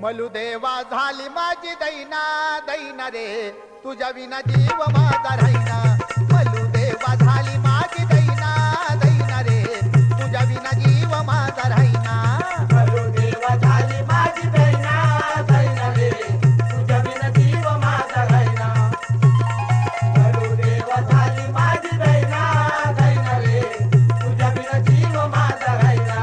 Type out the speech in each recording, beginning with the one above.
देवा झाली माझी दैना दैना रे, तुझ्या विना जीव माझा राहीना. देवा झाली माझी दैना दैना रे, तुझ्या विना जीव माझा राहीना. देवा झाली माझी दैना दैना रे, तुझ्या विना जीव माझा राहीना. देवा झाली माझी दैना दैना रे, तुझ्या विना जीव माझा राहीना.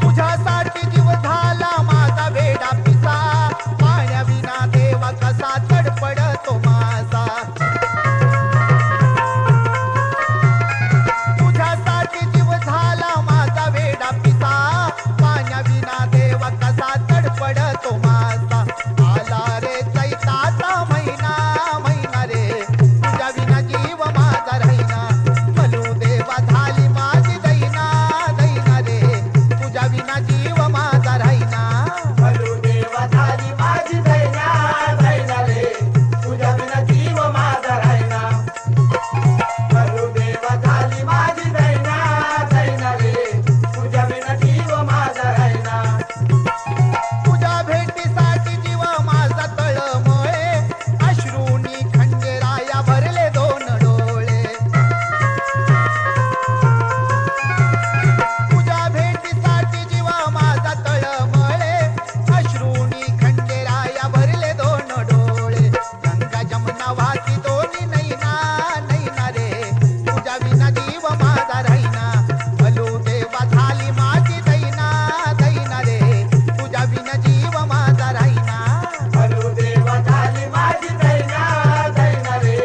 तुझ्यासाठी जीव झाला माझा वेडा पिसा, पाण्याविना देवा कसा तडपडतो माझा. तुझ्यासाठी जीव झाला माझा वेडा पिसा, पाण्याविना देवा कसा तडपडतो माझा. आला रे चैताचा महिना महिना रे, तुझ्या विना जीव माझा राहीना. देवा झाली माझी दैना दैना रे, तुझ्या विना जीव माझा राहीना. देवा झाली माझी दैना दैना रे, तुझ्या विना जीव माझा राहीना. देवा झाली माझी दैना दैना रे, तुझ्या विना जीव माझा राहीना. तुझ्या भेटीसाठी जीव माझा तळमळे, अश्रूनी खंडेराया भरले दोन डोळे. तुझ्या भेटीसाठी जीव माझा तळमळे, अश्रूनी खंडेराया भरले दोन डोळे. गंगा जमुना वाहती दोन्ही नैना नैना रे, तुझ्या विना जीव माझा राहीना. देवा झाली माझी दैना दैना रे, तुझ्या विना जीव माझा राहीना. देवा झाली माझी दैना दैना रे,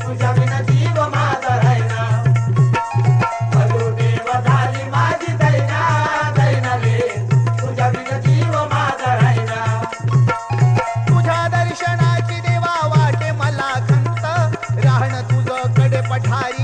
तुझ्या विना जीव माझा राहीना. देवा झाली माझी दैना दैना रे, तुझ्या विना जीव माझा राहीना. तुझ्या दर्शनाची देवा वाटे मला खंत, राहणं तुझं कडे पठारी